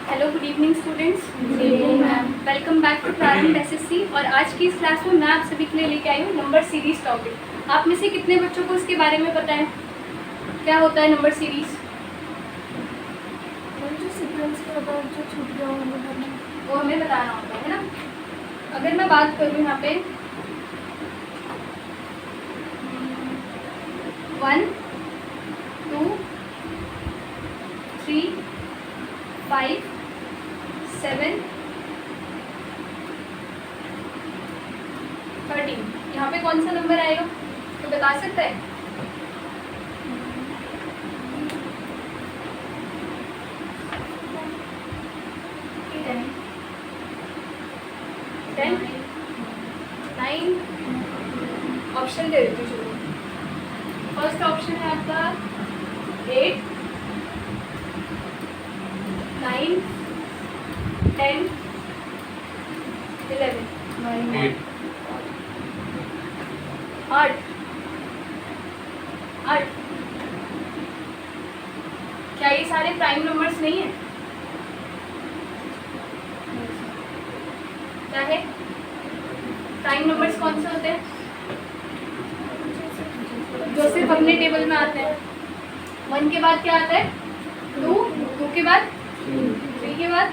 Hello, good evening students. Welcome back to Prarambh SSC. और आज की इस क्लास में मैं आप सभी के लिए लेके आई हूँ नंबर सीरीज टॉपिक। आप में से कितने बच्चों को इसके बारे में पता है, क्या होता है नंबर सीरीज? जो सीक्वेंस के होता है, जो छूट गया वो हमें बताना होता है ना। अगर मैं बात करूँ यहाँ पे 1 2 3 5 7 13, यहाँ पे कौन सा नंबर आएगा तो बता सकता है? टेन 9 ऑप्शन दे देती हूँ। फर्स्ट ऑप्शन है आपका 8 9 10 11 8 8। क्या ये सारे प्राइम नंबर्स नहीं है? क्या है? प्राइम नंबर्स कौन से होते हैं जो सिर्फ अपने टेबल में आते हैं? 1 के बाद क्या आता है? 2 2 के बाद 3 के बाद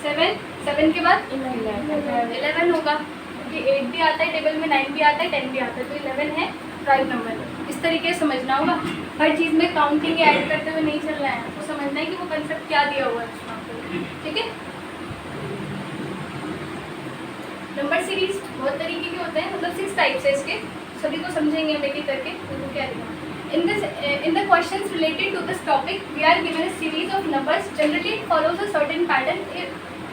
7 7 के बाद 11 होगा, क्योंकि 8 भी आता है टेबल में, 9 भी आता है, 10 भी आता है, तो 11 है प्राइम नंबर। इस तरीके से समझना होगा। हर चीज़ में काउंटिंग ऐड करते हुए नहीं चलना है, आपको समझना है कि वो कंसेप्ट क्या दिया हुआ है उसमें आपको। ठीक है। नंबर सीरीज बहुत तरीके के होते हैं, मतलब 6 टाइप्स है इसके, सभी को समझेंगे हम एक एक करके। तो क्या दिया in the questions related to this topic, we are given a series of numbers. Generally it follows a certain pattern.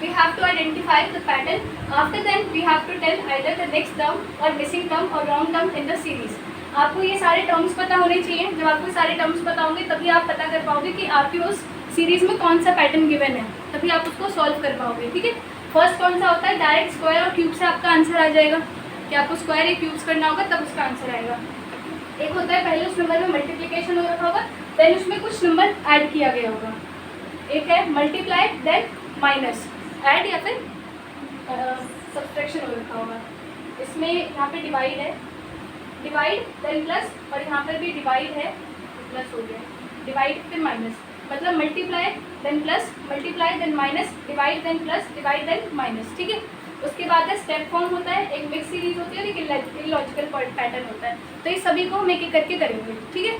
We have to identify the pattern. After then we have to tell either the next term or missing term or wrong term in the series. आपको ये सारे terms पता होने चाहिए। जब आपको सारे terms पता होंगे तभी आप पता कर पाओगे कि आपकी उस सीरीज में कौन सा पैटर्न गिवन है, तभी आप उसको सॉल्व कर पाओगे। ठीक है। फर्स्ट कौन सा होता है? डायरेक्ट स्क्वायर और क्यूब से आपका आंसर आ जाएगा कि आपको स्क्वायर या क्यूब्स करना होगा तब उसका आंसर आएगा। एक होता है पहले उस नंबर में मल्टीप्लिकेशन हो रखा होगा, देन उसमें कुछ नंबर ऐड किया गया होगा। एक है मल्टीप्लाई देन माइनस, ऐड या फिर सब्सट्रैक्शन हो रखा होगा। इसमें यहाँ पे डिवाइड है, डिवाइड देन प्लस, और यहाँ पर भी डिवाइड है, प्लस हो गया, डिवाइड फिर माइनस, मतलब multiply then plus, multiply then minus, divide then plus, divide then minus. ठीक है। उसके बाद है स्टेप फॉर्म होता है, एक मिक्स सीरीज होती है और एक इलॉजिकल पैटर्न होता है। तो ये सभी को हम एक एक करके करेंगे। ठीक है।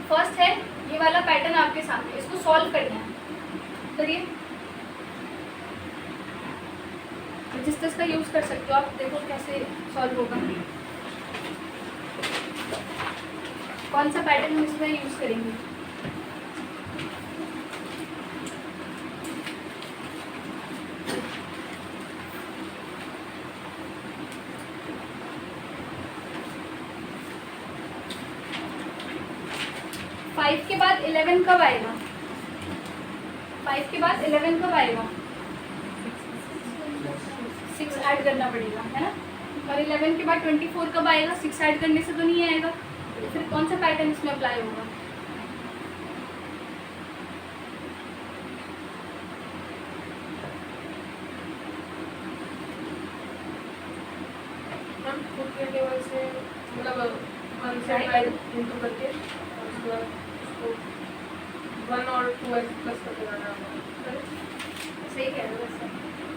फर्स्ट है ये वाला पैटर्न आपके सामने, इसको सॉल्व करना है। करिए, जिस तरह का यूज कर सकते हो आप, देखो कैसे सॉल्व होगा। कौन सा पैटर्न हम इसमें यूज करेंगे? फाइव के बाद 11 कब आएगा? 5 के बाद 11 कब आएगा? 6 ऐड करना पड़ेगा, है ना। और 11 के बाद 24 कब आएगा? 6 ऐड करने से तो नहीं आएगा। तो फिर कौन सा पैटर्न इसमें अप्लाई होगा? टेबल से मतलब 1 से 5 इंटू करके उसको 1 और 2 प्लस करके जाना होगा। सही कह रहे हो वैसे।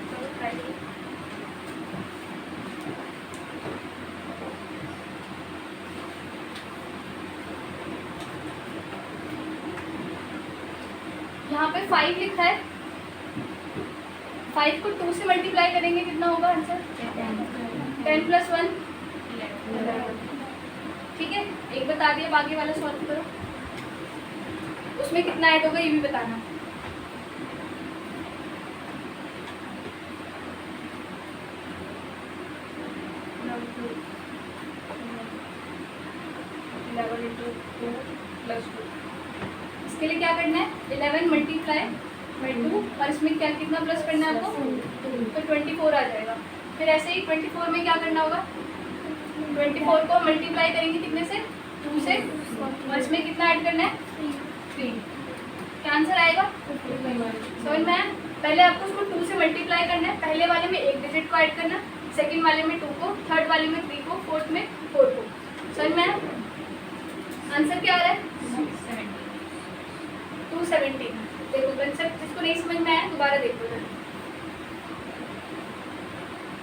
चलो ट्राई करो। यहाँ पे 5 लिखा है, 5 को 2 से मल्टीप्लाई करेंगे, कितना होगा आंसर? 10 प्लस 1 11। ठीक है। एक बता दिया, बाकी वाला सॉल्व करो। उसमें कितना ऐड होगा ये भी बताना। इसके लिए क्या करना है? 11 मल्टीप्लाई बाई 2, और इसमें क्या कितना प्लस करना है आपको? तो 24 आ जाएगा। फिर ऐसे ही 24 में क्या करना होगा? 24 को मल्टीप्लाई करेंगे कितने से? 2 से, और इसमें कितना ऐड करना है? 3। क्या आंसर आएगा? समझ में आया? पहले आपको उसको 2 से मल्टीप्लाई करना है। पहले वाले में एक डिजिट को ऐड करना, सेकंड वाले में 2 को, थर्ड वाले में 3 को, फोर्थ में 4 को। समझ में आया? आंसर क्या आ रहा है? 217। देखो कंसेप्ट जिसको नहीं समझ में आया दोबारा देखो जरा।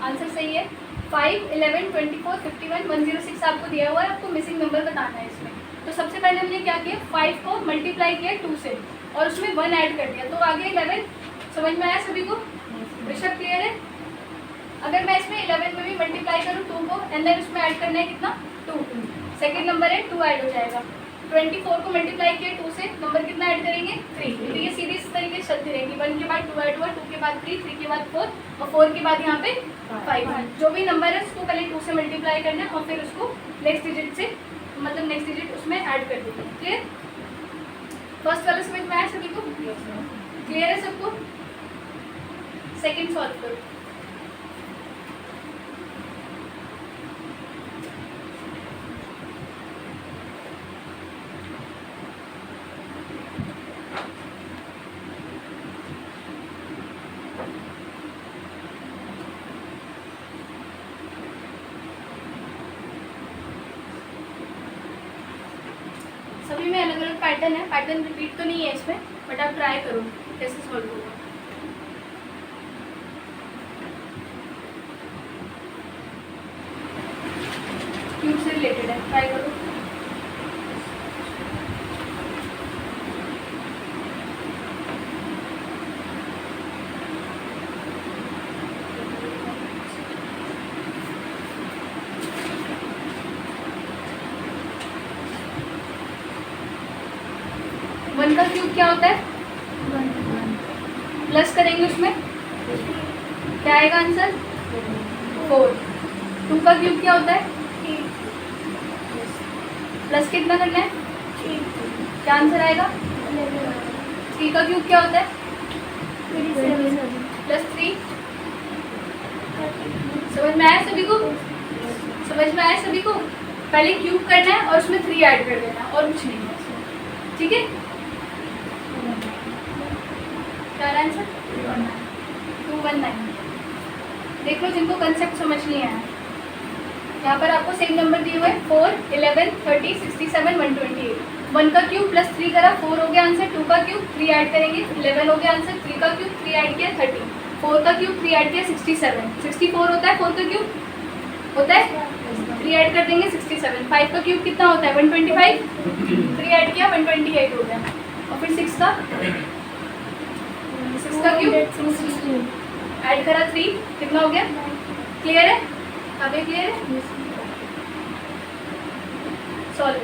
आंसर सही है। 5, 11, 24, 51, 106 आपको दिया हुआ है, आपको मिसिंग नंबर बताना है इसमें। तो सबसे पहले हमने क्या किया, 5 को मल्टीप्लाई किया 2 से और उसमें 1 ऐड कर दिया, तो आगे 11। समझ में आया सभी को? ऋषभ क्लियर है? अगर मैं इसमें 11 में भी मल्टीप्लाई करूँ 2 को एंड देन उसमें ऐड करना है कितना, 2। सेकेंड नंबर है 2 ऐड हो जाएगा। 24 को मल्टीप्लाई किया 2 से, नंबर कितना ऐड करेंगे, 3। तो ये सीरीज इस तरीके से चलती रहेगी। 1 के बाद 2 ऐड हुआ, 2 के बाद 3, 3 के बाद 4 और 4 के बाद यहाँ पे 5। जो भी नंबर है उसको पहले 2 से मल्टीप्लाई करना है और फिर उसको नेक्स्ट डिजिट से, मतलब नेक्स्ट डिजिट उसमें ऐड कर देंगे। क्लियर? फर्स्ट वाला समझ में आया सभी को? क्लियर है सबको? सेकेंड सॉल्व करो। सभी में अलग अलग पैटर्न है, पैटर्न रिपीट तो नहीं है इसमें, बट आप ट्राई करो कैसे सॉल्व होगा। क्यूब से रिलेटेड है, ट्राई करो। वन का क्यूब क्या होता है? प्लस करेंगे उसमें क्या आएगा आंसर? 4। 2 का क्यूब क्या होता है? प्लस कितना करना है? क्या आंसर आएगा? 3 का क्यूब क्या होता है? प्लस 3। समझ में आया सभी को? समझ में आया सभी को? पहले क्यूब करना है और उसमें 3 ऐड कर देना और कुछ नहीं है इसमें। ठीक है? क्या आंसर? 219। देख लो जिनको कंसेप्ट समझ नहीं आया। यहाँ पर आपको सेम नंबर दिए हुए 4, 11, 30, 67, 128। 1 का क्यूब प्लस 3 करा, 4 हो गया आंसर। 2 का क्यूब 3 ऐड करेंगे, 11 हो गया आंसर। 3 का क्यूब 3 ऐड किया, 30। 4 का क्यूब 3 ऐड किया, 67। 64 होता है 4 का क्यूब? होता है? 3 ऐड कर देंगे, 67। 5 का क्यूब कितना होता है? 125। 3 ऐड किया, 128 हो गया। और फिर 6 का क्यूब ऐड करा, 3 कितना हो गया? क्लियर है? अभी क्लियर है? सॉल्व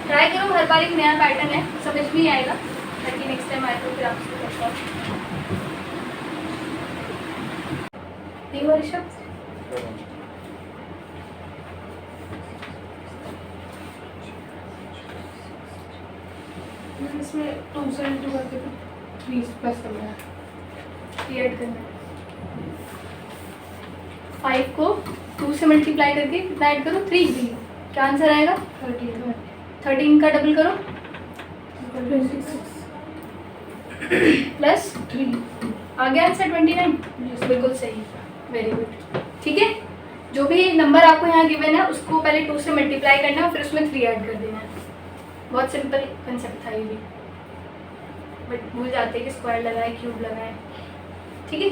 ट्राई करो, हर बार एक नया पैटर्न है, समझ नहीं आएगा, ताकि नेक्स्ट टाइम आए तो फिर आप उसको कर पाओ। देखो ऋषभ, इसमें 2 से इंटू करके 3 प्लस करना है, ऐड करना है। 5 को 2 से मल्टीप्लाई करके कितना ऐड करो? 3। क्या आंसर आएगा? 13 का डबल करो, 26 प्लस 3। आ गया आंसर 29। बिल्कुल सही, वेरी गुड। ठीक है, जो भी नंबर आपको यहाँ गिवन है उसको पहले 2 से मल्टीप्लाई करना है और फिर उसमें 3 ऐड कर देना है। बहुत सिंपल कंसेप्ट था ये भी, बट भूल जाते हैं कि स्क्वायर लगाए, क्यूब लगाए। ठीक है,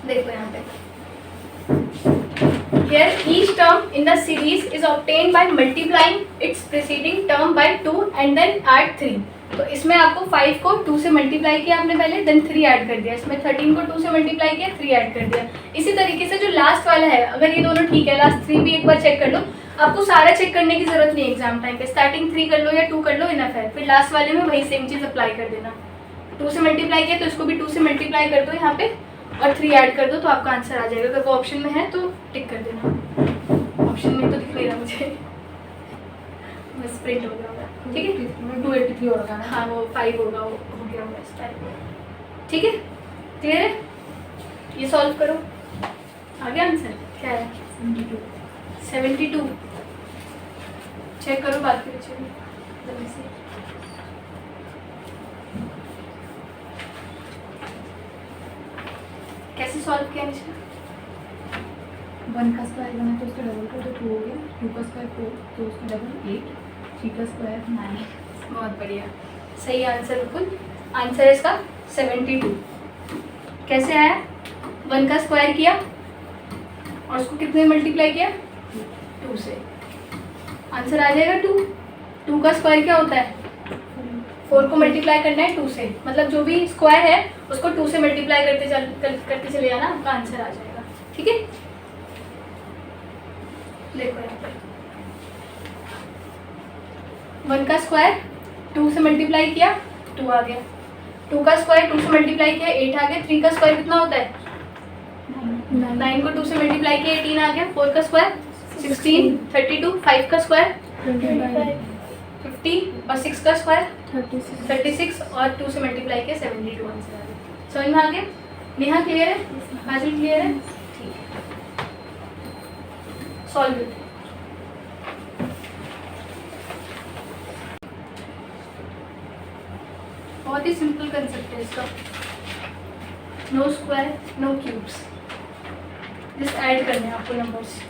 देखो यहाँ पे here each term in the series is obtained by multiplying its preceding term by 2 and then add 3। तो इसमें आपको 5 को 2 से मल्टीप्लाई किया आपने पहले, देन 3 ऐड कर दिया। इसमें 13 को 2 से मल्टीप्लाई किया, 3 ऐड कर दिया। इसी तरीके से जो लास्ट वाला है, अगर ये दोनों ठीक है, लास्ट 3 भी एक बार चेक कर लो। आपको सारा चेक करने की जरूरत नहीं है एग्जाम टाइम पे, स्टार्टिंग 3 कर लो या 2 कर लो, इनफ है। फिर लास्ट वाले में वही सेम चीज़ अप्लाई कर देना। 2 से मल्टीप्लाई किया तो इसको भी 2 से मल्टीप्लाई कर दो यहाँ पे और 3 ऐड कर दो, तो आपका आंसर आ जाएगा। अगर वो ऑप्शन में है तो टिक कर देना, ऑप्शन में तो दिख नहीं रहा मुझे, बस प्रिंट हो गया होगा। ठीक है, 283 हो रखा है। हाँ वो 5 होगा, वो हो गया होगा इस टाइप। ठीक है, क्लियर है? ये सॉल्व करो, आ गया आंसर क्या है? 72। चेक करो बात के पीछे भी जल्दी से। कैसे सॉल्व किया निशा? 1 का स्क्वायर बना तो उसका डबल कर तो 2 हो गया, 2 का स्क्वायर 4 तो उसका डबल 8, 3 का स्क्वायर 9। बहुत बढ़िया, सही आंसर। बिल्कुल आंसर है इसका 72। कैसे आया? 1 का स्क्वायर किया और उसको कितने मल्टीप्लाई किया? 2 से। आंसर आ जाएगा 2। 2 का स्क्वायर क्या होता है? 4 को मल्टीप्लाई करना है 2 से, मतलब जो भी स्क्वायर है उसको 2 से मल्टीप्लाई करते चले जाना, आपका आंसर आ जाएगा। ठीक है, देखो यहाँ पर 1 का स्क्वायर 2 से मल्टीप्लाई किया 2 आ गया, 2 का स्क्वायर 2 से मल्टीप्लाई किया 8 आ गया, 3 का स्क्वायर कितना होता है? 9 को 2 से मल्टीप्लाई किया 18 आ गया, 4 का स्क्वायर 16, 32, 5 का स्क्वायर 50 और 6 का स्क्वायर 36 और 2 से मल्टीप्लाई किया 72 आंसर आ गया। समझ में आ गया? नेहा क्लियर है? हाजिर क्लियर है? ठीक है, सॉल्व इट। बहुत ही सिंपल कंसेप्ट है इसका। No square no cubes, just add करने हैं आपको नंबर्स।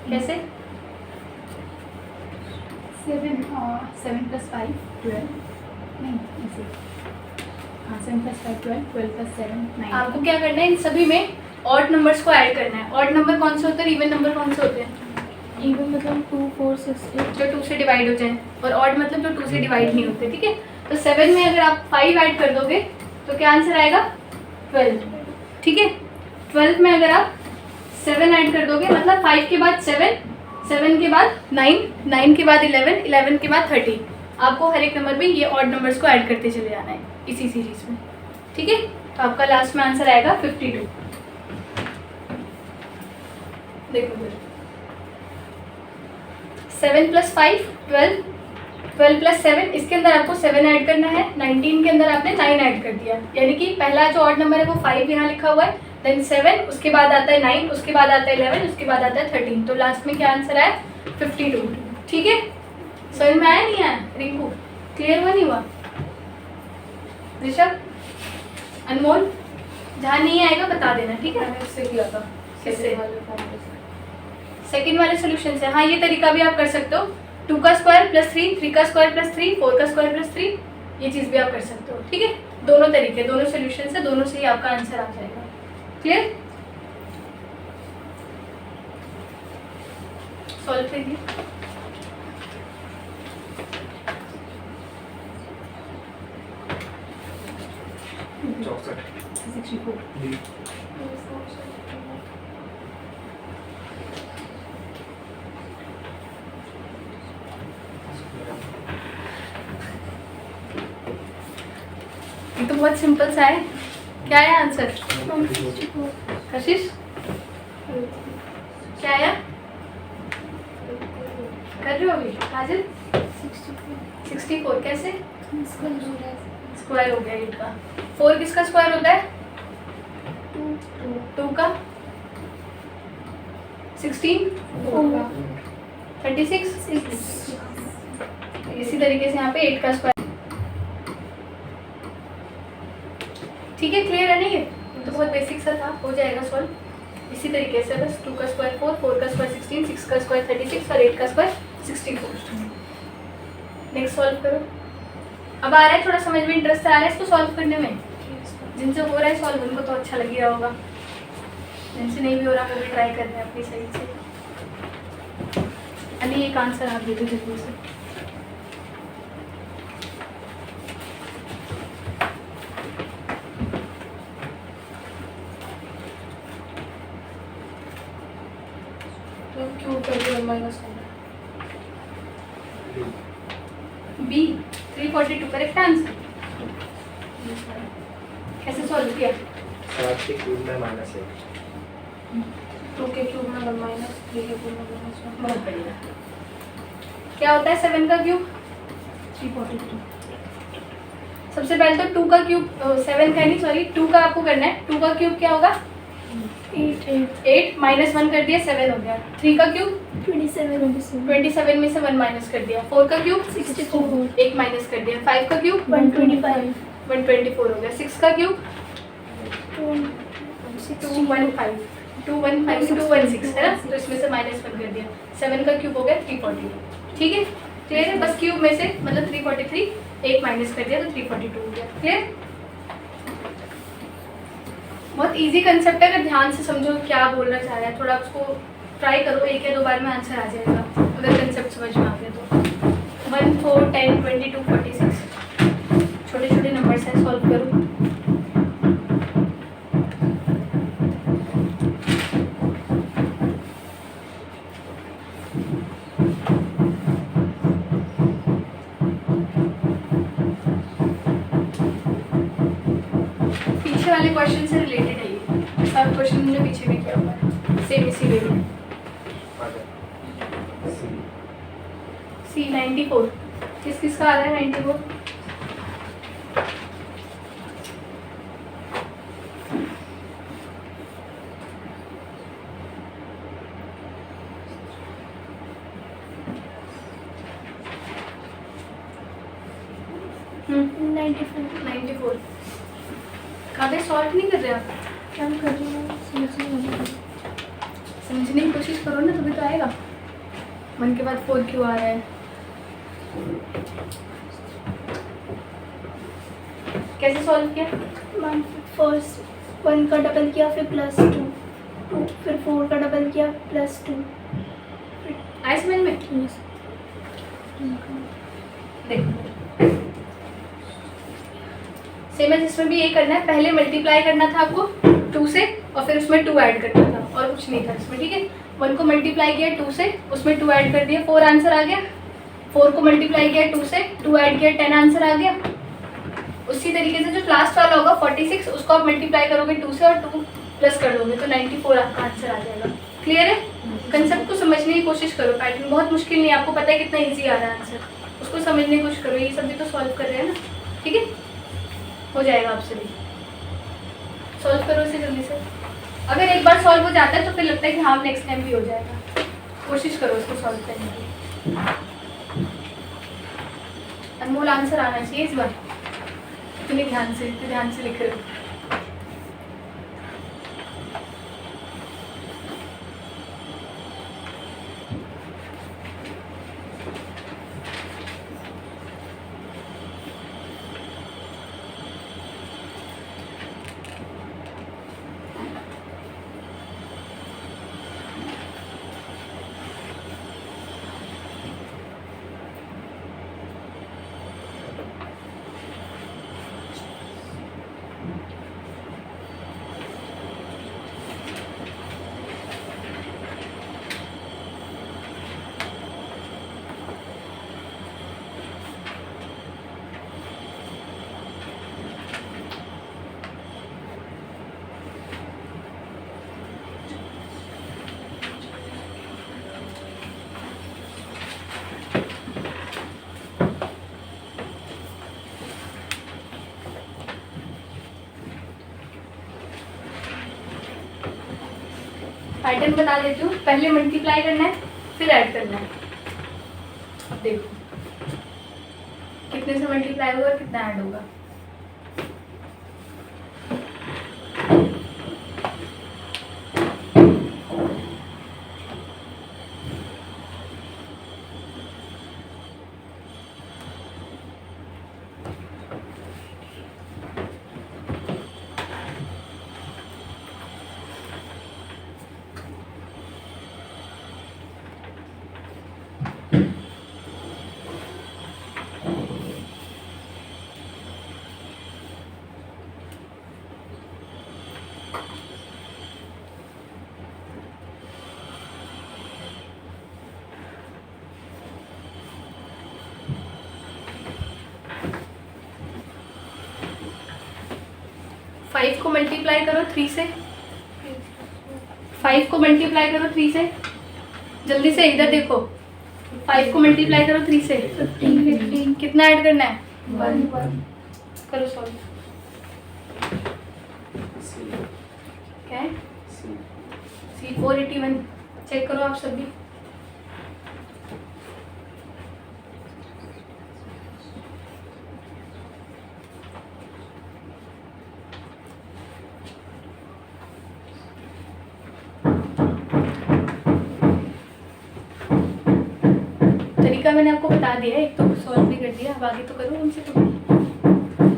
कैसे? 7 प्लस 5 12, नहीं ऐसे, हाँ 7 प्लस 5 12, 12 प्लस 7 9। आपको क्या करना है, इन सभी में ऑड नंबर्स को ऐड करना है। ऑड नंबर कौन से होते हैं, इवन नंबर कौन से होते हैं? इवन मतलब 2 4 6 8 जो 2 से डिवाइड हो जाए, और ऑड मतलब जो 2 से डिवाइड नहीं होते। ठीक है, तो 7 में अगर आप 5 ऐड कर दोगे तो क्या आंसर आएगा? 12। ठीक है, 12 में अगर आप 7 ऐड कर दोगे मतलब 5 के बाद 7, 7 के बाद 9, 9 के बाद 11, 11 के बाद 30। आपको हर एक नंबर में ये ऑड नंबर्स को ऐड करते चले जाना है इसी सीरीज में। ठीक है, तो आपका लास्ट में आंसर आएगा 52। देखो 7 प्लस 5 12, 12 प्लस 7, इसके अंदर आपको 7 ऐड करना है। 19 के अंदर आपने 9 ऐड कर दिया, यानी कि पहला जो ऑड नंबर है वो 5 यहाँ लिखा हुआ है, देन 7, उसके बाद आता है 9, उसके बाद आता है 11, उसके बाद आता है 13। तो लास्ट में क्या आंसर आया? 52। ठीक है, समझ में आया नहीं आया? रिंकू क्लियर हुआ नहीं हुआ? ऋषभ, अनमोल, जहाँ नहीं आएगा बता देना। ठीक है, मैंने इससे किया था, किससे? वाले फॉर्मूले से। सेकंड वाले सोल्यूशन से। हाँ, ये तरीका भी आप कर सकते हो। 2 का स्क्वायर प्लस 3, 3 का स्क्वायर प्लस 3, 4 का स्क्वायर प्लस 3, ये चीज़ भी आप कर सकते हो। ठीक है, दोनों तरीके, दोनों सोल्यूशन से, दोनों से ही आपका आंसर आ जाएगा। क्लियर? सॉल्व करिए। चौसठ 64। ये तो बहुत सिंपल सा है। क्या है आंसर? कशिश क्या आया? कर रहे हो अभी? काजल 64 कैसे? स्क्वायर हो गया 8 का। 4 किसका स्क्वायर होता है? 2 का। 16 36। इसी तरीके से यहाँ पे 8 का स्क्वायर। ठीक है, क्लियर है नहीं? ये तो बहुत बेसिक सा था, हो जाएगा सॉल्व इसी तरीके से। बस 2 का स्क्वायर 4, 4 का स्क्वायर 16, 6 का स्क्वायर 36 और 8 का स्क्वायर 64। नेक्स्ट सॉल्व करो। अब आ रहा है थोड़ा समझ में, इंटरेस्ट आ रहा है इसको सॉल्व करने में? जिनसे हो रहा है सॉल्व उनको तो अच्छा लग रहा होगा, जिनसे नहीं भी हो रहा वो भी ट्राई कर रहे हैं अपनी सही से। अली एक आंसर आप दे दो जल्दी से। तो क्यों करके माइनस करना? B 342 correct answer. कैसे सॉल्व किया? 7 के क्यूब में -1, 2 के क्यूब मतलब माइनस 3 के क्यूब मतलब -1। बहुत बढ़िया। क्या होता है 7 का क्यूब? 343। सबसे पहले तो 2 का क्यूब 7 का नहीं, सॉरी 2 का आपको करना है। 2 का क्यूब क्या होगा? 8 माइनस 1 कर दिया 7 हो गया। 3 का क्यूब 27 में से 1 माइनस कर दिया। 4 का क्यूब 64। 1 माइनस कर दिया। 5 का क्यूब 125। 124 हो गया। 6 का क्यूब 215 216 है ना, तो इसमें से माइनस 1 कर दिया। 7 का क्यूब हो गया 342। ठीक है, क्लियर है? बस क्यूब में से मतलब 343 1 माइनस कर दिया तो 342 हो गया। क्लियर? बहुत इजी कंसेप्ट है, अगर ध्यान से समझो क्या बोलना चाह रहा है। थोड़ा उसको ट्राई करो, 1 या 2 बार में आंसर आ जाएगा अगर कंसेप्ट समझ में आ गया तो। 1 4 10 22 46 छोटे छोटे नंबर्स हैं, सॉल्व करो। पीछे वाले क्वेश्चन से रिलेटेड है ये, सब क्वेश्चन हमने पीछे भी किया हुआ है सेम इसी वे में। C94 किस किस का आ रहा है 94? हम्म 94 काफी सॉल्व नहीं कर रहे आप? क्या कर रही हूँ समझ नहीं आ रहा। समझने की कोशिश करो ना, तभी तो आएगा। 1 के बाद 4 क्यों आ रहा है? कैसे सॉल्व किया? मैम फर्स्ट 1 का डबल किया फिर +2 फिर 4 का डबल किया +2। आए समझ में? देखो सेम है, जिसमें भी ये करना है। पहले मल्टीप्लाई करना था आपको 2 से और फिर उसमें 2 ऐड करना था और कुछ नहीं था इसमें। ठीक है, 1 को मल्टीप्लाई किया 2 से, उसमें 2 ऐड कर दिया, 4 आंसर आ गया। 4 को मल्टीप्लाई किया 2 से, 2 ऐड किया 10 आंसर आ गया। उसी तरीके से जो लास्ट वाला होगा 46 उसको आप मल्टीप्लाई करोगे 2 से और 2 प्लस कर दोगे तो 94 आपका आंसर आ जाएगा। क्लियर है? कंसेप्ट को समझने की कोशिश करो। पैटर्न बहुत मुश्किल नहीं है, आपको पता है कितना ईजी आ रहा है आंसर, उसको समझने की कोशिश करो। ये सब भी तो सॉल्व कर रहे हैं ना, ठीक है? हो जाएगा आपसे भी। सॉल्व करो इसे जल्दी से। अगर एक बार सॉल्व हो जाता है तो फिर लगता है कि हाँ नेक्स्ट टाइम भी हो जाएगा। कोशिश करो इसको सॉल्व करने की। अनमोल आंसर आना चाहिए इस बार। इतने ध्यान से लिख रहे हो। पैटर्न बता देती हूँ। पहले मल्टीप्लाई करना है फिर ऐड करना है। अब देखो कितने से मल्टीप्लाई होगा और कितना ऐड होगा। फाइव को मल्टीप्लाई करो 3 से। 5 को मल्टीप्लाई करो 3 से, जल्दी से इधर देखो। 5 को मल्टीप्लाई करो 3 से, 15। कितना ऐड करना है? 1। करो सॉल्व। क्या है? C 481। चेक करो आप सभी। तरीका मैंने आपको बता दिया है, एक तो सॉल्व भी कर दिया, अब आगे तो करो उनसे। तो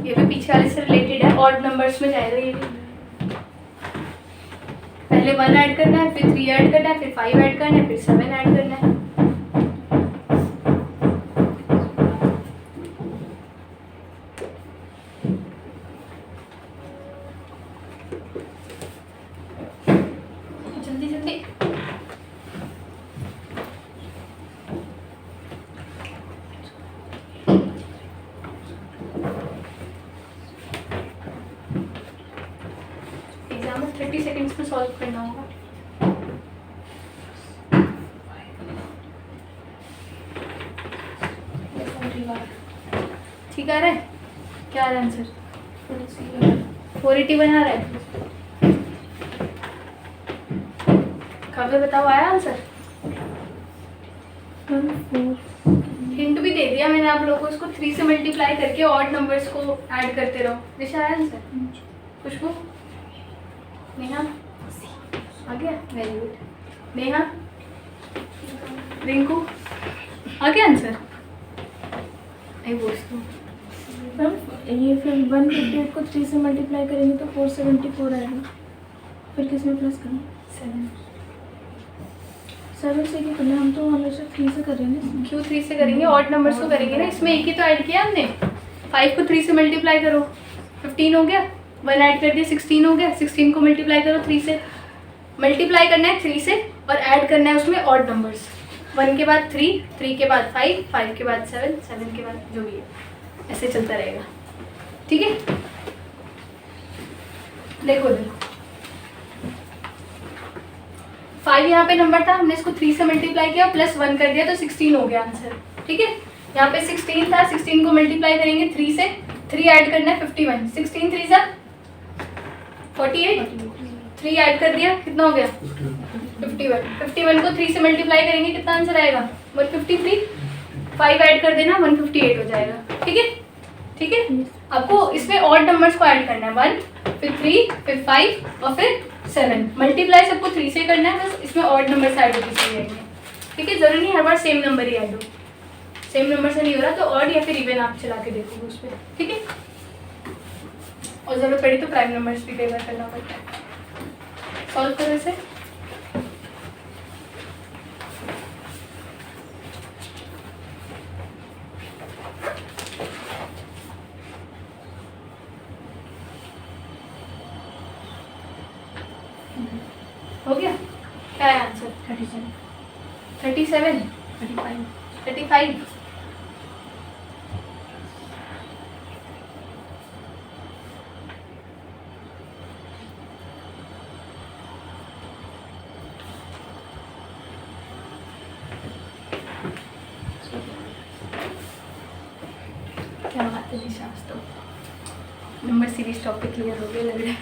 ये भी पीछे वाले से रिलेटेड है, ऑड नंबर्स में जाएगा ये भी। पहले 1 ऐड करना है, फिर 3 ऐड करना है, फिर 5 ऐड करना है, फिर 7 ऐड करना है। जल्दी जल्दी। एग्जाम में 30 सेकेंड्स में सॉल्व करना होगा। ठीक आ रहा है? क्या आ रहा है आंसर? 481 आ रहा है। कब बताओ आया आंसर? हिंट भी दे दिया मैंने आप लोगों को, इसको 3 से मल्टीप्लाई करके ऑड नंबर्स को ऐड करते रहो। दिशा आया आंसर? खुशबू? नेहा? आ गया? Very good. नेहा? रिंकू? आ गया आंसर? नहीं पूछती हूँ। मैम ये फिर 158 को 3 से मल्टीप्लाई करेंगे तो 474 आएगा। फिर किसमें प्लस करना? 7 से क्या करना है? हम तो हमेशा 3 से करेंगे इसमें। क्यों 3 से करेंगे? ऑड नंबर्स को करेंगे ना, इसमें एक ही तो ऐड किया हमने। 5 को 3 से मल्टीप्लाई करो, 15 हो गया। 1 ऐड कर दिया, 16 हो गया। 16 को मल्टीप्लाई करो 3 से। मल्टीप्लाई करना है 3 से और ऐड करना है उसमें ऑड नंबर्स। 1 के बाद 3, 3 के बाद 5, 5 के बाद 7, 7 के बाद जो भी है, ऐसे चलता रहेगा। ठीक है? देखो देखो 5 यहाँ पे नंबर था, हमने इसको 3 से मल्टीप्लाई किया, प्लस 1 कर दिया तो 16 हो गया आंसर। ठीक है? यहाँ पे 16 था, 16 को मल्टीप्लाई करेंगे 3 से, 3 ऐड करना है 51। 16 3 सा 48, 3 ऐड कर दिया, कितना हो गया? 51। 51 को 3 से मल्टीप्लाई करेंगे, कितना आंसर आएगा? 153। 5 ऐड कर देना, 158 हो जाएगा। ठीक है? ठीक है? आपको इसमें ऑड नंबर्स को ऐड करना है, 1, फिर 3, फिर 5 और फिर 7। मल्टीप्लाई सबको 3 से करना है, बस इसमें ऑड नंबर ऐड होते चले जाएंगे। ठीक है? जरूरी नहीं हर बार सेम नंबर ही ऐड हो। सेम नंबर से नहीं हो रहा तो ऑड या फिर इवन आप चला के देखोगे उस पर। ठीक है? और जरूरत पड़ी तो प्राइम नंबर्स भी कई बार करना पड़ता है। सॉल्व करो इसे। हो गया? क्या है आंसर? 37, 37, 35, 35। क्या बात है दिशा, आज तो नंबर सीरीज टॉपिक क्लियर हो गया लग रहा है।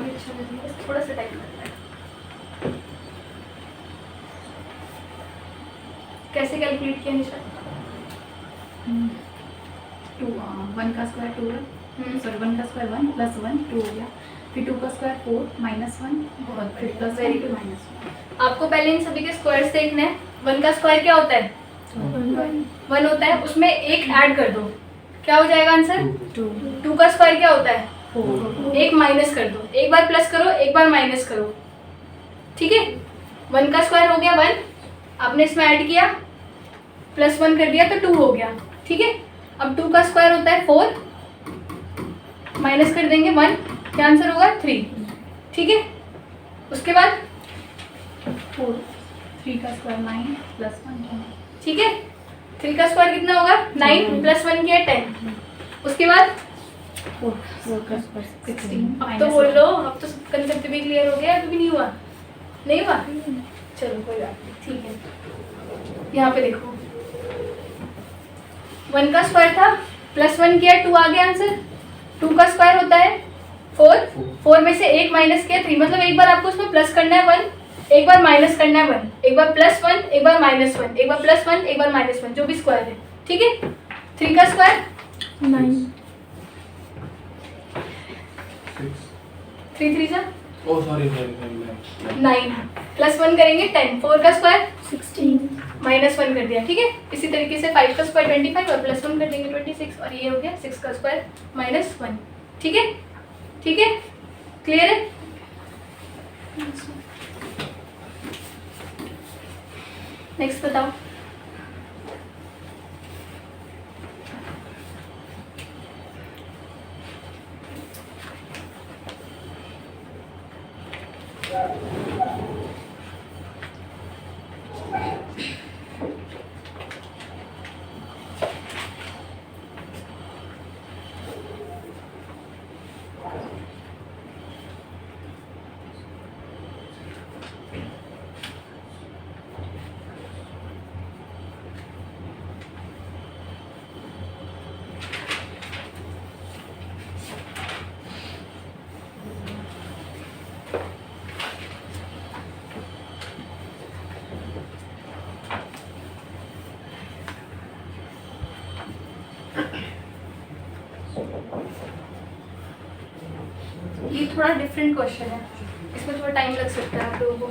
अच्छा लग रहा है, थोड़ा सा टाइम लगता है। कैसे कैलकुलेट किया निशा? 2, 1 का स्क्वायर 2 है, सॉरी 1 का स्क्वायर 1 प्लस 1 2 हो गया, फिर 2 का स्क्वायर 4 माइनस 1, बहुत फिर प्लस Very 1 good. माइनस 1। आपको पहले इन सभी के स्क्वायर्स देखने हैं। 1 का स्क्वायर क्या होता है? 1 होता है, उसमें एक ऐड कर दो, क्या हो जाएगा आंसर? 2, 2 का स्क्वायर क्या होता है? 4, एक माइनस कर दो, एक बार प्लस करो, एक बार माइनस करो। ठीक है? 1 का स्क्वायर हो गया 1, आपने इसमें ऐड किया, प्लस 1 कर दिया तो 2 हो गया। ठीक है? अब 2 का स्क्वायर होता है 4, माइनस कर देंगे 1, क्या आंसर होगा? 3। ठीक है? उसके बाद 4, 3 का स्क्वायर 9 प्लस 1। ठीक है, 3 का स्क्वायर कितना होगा? 9 प्लस 1 किया 10। उसके बाद 4 का स्क्वायर 16 अब तो बोल लो, अब तो कंसेप्ट भी क्लियर हो गया, अभी नहीं हुआ? नहीं हुआ? चलो कोई बात नहीं, ठीक है। यहाँ पे देखो 1 का स्क्वायर था, +1 किया 2 आ गया आंसर। 2 का स्क्वायर होता है 4, 4 में से 1 माइनस किया 3, मतलब एक बार आपको उसमें प्लस करना है 1, एक बार माइनस करना है 1, एक बार +1, एक बार -1, एक बार +1, एक बार -1, जो भी स्क्वायर है, ठीक है। 3 का स्क्वायर 9 3 3 जा Oh, sorry. 9, +1 करेंगे 10, 4 का स्क्वायर 16 -1 कर दिया, ठीक है। इसी तरीके से 5 का स्क्वायर 25 और +1 कर देंगे 26, और ये हो गया 6 का स्क्वायर -1, ठीक है। ठीक है, क्लियर है? नेक्स्ट बताओ। ये थोड़ा डिफरेंट क्वेश्चन है, इसमें थोड़ा टाइम लग सकता है आप लोगों को।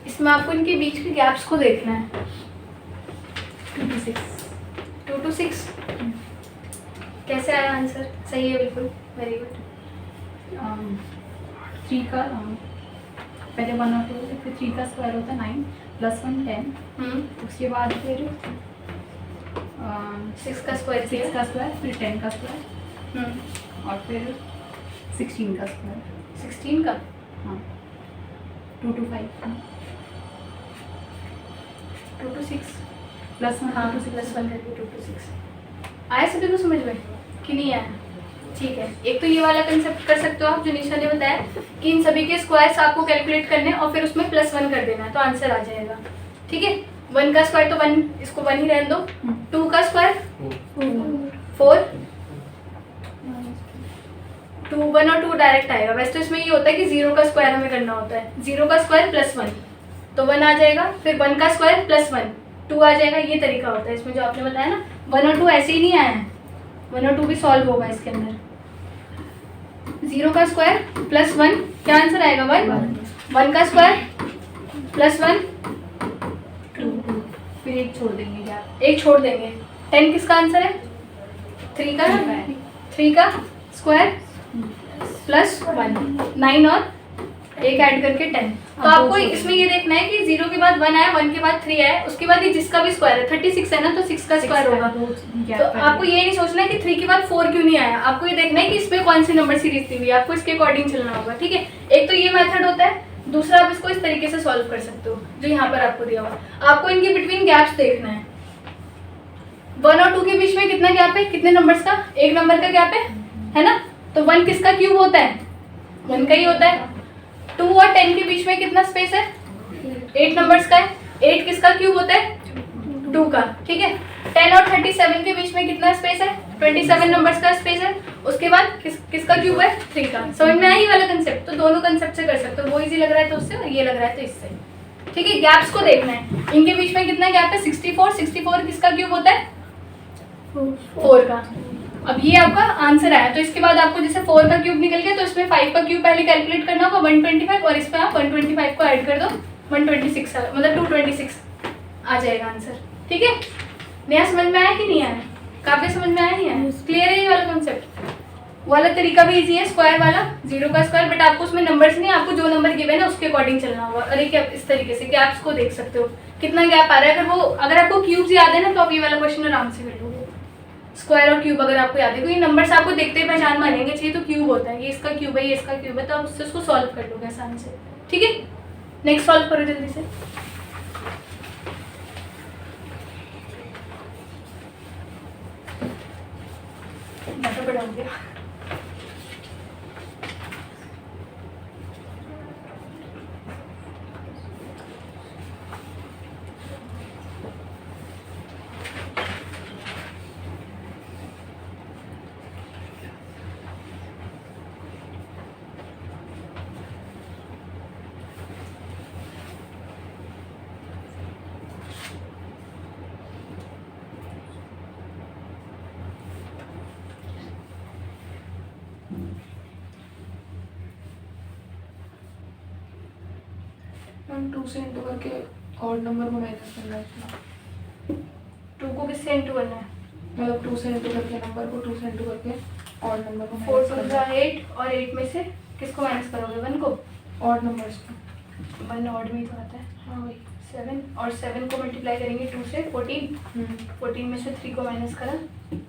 इसमें आपको इनके बीच के गैप्स को देखना है। 2 to 6 कैसे आया आंसर? सही है, बिल्कुल, वेरी गुड। 3 का पहले 1 और 2, फिर 3 का स्क्वायर होता है 9, +1 10, उसके बाद फिर 6 का स्क्वायर 6 का स्क्वायर, फिर 10 का स्क्वायर और फिर 16 का स्क्वायर। 16 का, हाँ 2 to 5 2 to 6, +1 हाँ 2 to 6 +1 करके 2 to 6 आया सभी को समझ में कि नहीं आया? ठीक है, एक तो ये वाला कंसेप्ट कर सकते हो आप जो निशा ने बताया कि इन सभी के स्क्वायर्स आपको कैलकुलेट करने हैं और फिर उसमें +1 कर देना है तो आंसर आ जाएगा, ठीक है। 1 का स्क्वायर तो 1, इसको 1 ही रहने दो। 2 का स्क्वायर 4, 2 1 और 2 डायरेक्ट आएगा। वैसे तो इसमें ये होता है कि 0 का स्क्वायर हमें करना होता है, 0 का स्क्वायर +1 तो 1 आ जाएगा, फिर 1 का स्क्वायर +1 2 आ जाएगा, ये तरीका होता है इसमें जो आपने बताया ना। 1 और 2 ऐसे ही नहीं आया है, 1 और 2 भी सॉल्व होगा इसके अंदर। 0 का स्क्वायर +1 क्या आंसर आएगा? 1 1 का स्क्वायर +1 2 फिर एक छोड़ देंगे गैप। एक छोड़ देंगे। 10 किसका आंसर है? 3 का, 3 का स्क्वायर +1 9 और एक ऐड करके 10। तो आपको इसमें ये देखना है कि 0 के बाद 1 आया, 1 के बाद 3 आया, उसके बाद ये जिसका भी स्क्वायर है 36 है ना तो 6 का स्क्वायर होगा। तो आपको ये नहीं सोचना है कि 3 के बाद 4 क्यों नहीं आया, आपको ये देखना है कि इसमें कौन सी नंबर सीरीज दी हुई है, आपको इसके अकॉर्डिंग चलना होगा, ठीक है। एक तो ये मेथड होता है, दूसरा आप इसको इस तरीके से सॉल्व कर सकते हो जो यहाँ पर आपको दिया हुआ। आपको इनके बिटवीन गैप्स देखना है। 1 और 2 के बीच में कितना गैप है? कितने नंबर्स का? 1 नंबर का गैप है ना। तो 1 किसका क्यूब होता है? 1 का ही होता है। 2 और 10 के बीच में कितना स्पेस है? 8 नंबर्स का है। 8 किसका क्यूब होता है? 2 का, ठीक है। 10 और 37 के बीच में कितना स्पेस है? 27 नंबर्स का स्पेस है। उसके बाद किसका क्यूब है? 3 का। समझ में आई वाला कंसेप्ट? तो दोनों कंसेप्ट से कर सकते हो, वो इजी लग रहा है तो उससे, और ये लग रहा है तो इससे, ठीक है। गैप्स को देखना है, इनके बीच में कितना गैप है? 64। 64 किसका क्यूब होता है? 4 का। अब ये आपका आंसर आया, तो इसके बाद आपको जैसे 4 का क्यूब निकल गया तो इसमें 5 का क्यूब पहले कैलकुलेट करना होगा 125, और इसमें आप 125 को ऐड कर दो 126 मतलब 226 आ जाएगा आंसर, ठीक है। नया समझ में आया कि नहीं आया? काफी समझ में आया नहीं आया? क्लियर है ये वाला कॉन्सेप्ट? वाला तरीका भी इजी है, स्क्वायर वाला, 0 का स्क्वायर, बट आपको उसमें नंबर्स नहीं, आपको जो नंबर गिवन है उसके अकॉर्डिंग चलना होगा। और एक इस तरीके से गैप्स को देख सकते हो कितना गैप आ रहा है। अगर आपको क्यूब्स याद है ना तो आप ये वाला क्वेश्चन आराम से कर लोगे। स्क्वायर और क्यूब अगर आपको याद है, क्योंकि नंबर्स आपको देखते ही पहचान में आनेंगे चाहिए, तो क्यूब होता है, ये इसका क्यूब है, ये इसका क्यूब है, तो आप उससे उसको सॉल्व कर लोगे आसानी से। ठीक है, नेक्स्ट सॉल्व करो जल्दी से। ज़्यादा बड़ा हो गया। मैम 2 से इंटू करके ऑड नंबर को माइनस करना है इसमें। 2 को किससे इंटू करना है? मतलब 2 से इंटू करके नंबर को 2 से इंटू करके ऑड नंबर को 4 माइनस टू करना है। 8 और 8 में से किसको माइनस करोगे? 1 को। ऑड नंबर्स को। 1 ऑड में ही तो आता है। हाँ वही। 7 और 7 को मल्टीप्लाई करेंगे 2 से 14। 14 में से 3 को माइनस करा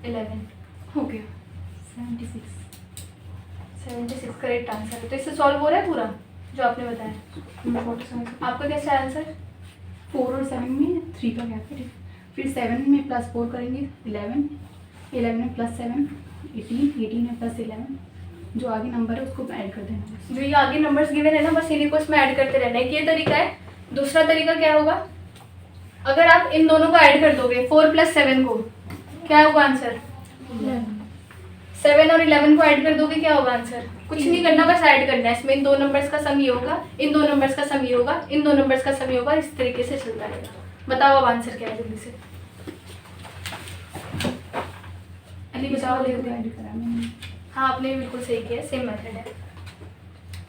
11 हो गया 76। 76 करेक्ट आंसर है। तो इससे सॉल्व हो रहा है पूरा जो आपने बताया। 47। आपका कैसा है आंसर? 4 और 7 में 3 का गैप है, फिर 7 में प्लस 4 करेंगे 11, 11 में प्लस 7 18, 18 में प्लस 11, जो आगे नंबर है उसको ऐड कर देना। जो ये आगे नंबर्स गिवन है ना, बस इन्हीं को इसमें ऐड करते रहना है। ये तरीका है। दूसरा तरीका क्या होगा? अगर आप इन दोनों को ऐड कर दोगे 4 प्लस 7 को, क्या होगा आंसर? 7 और 11 को ऐड कर दोगे, क्या होगा आंसर? कुछ नहीं करना, बस ऐड करना है। इसमें इन दो नंबर्स का सम ये होगा, इन दो नंबर्स का सम ये होगा, इन दो नंबर्स का सम ये होगा। इस तरीके से चलता रहेगा। बताओ अब आंसर क्या है जल्दी से। अली बताओ। इसको ऐड करा मैंने। हाँ, आपने बिल्कुल सही किया, सेम मेथड है।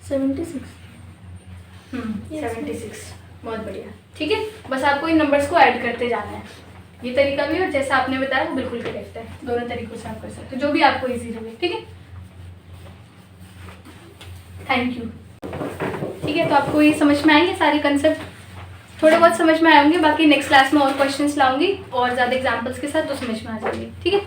76। Yes, 76 बहुत बढ़िया। ठीक है, बस आपको इन नंबर्स को ऐड करते जाना है। ये तरीका भी और जैसा आपने बताया वो बिल्कुल करेक्ट है। दोनों तरीकों से आप कर सकते हो, जो भी आपको इजी लगे। ठीक है, थैंक यू। ठीक है, तो आपको ये समझ में आएंगे सारे कंसेप्ट? थोड़े बहुत समझ में आए होंगे, बाकी नेक्स्ट क्लास में और क्वेश्चंस लाऊंगी और ज़्यादा एग्जांपल्स के साथ, तो समझ में आ जाएंगे। ठीक है।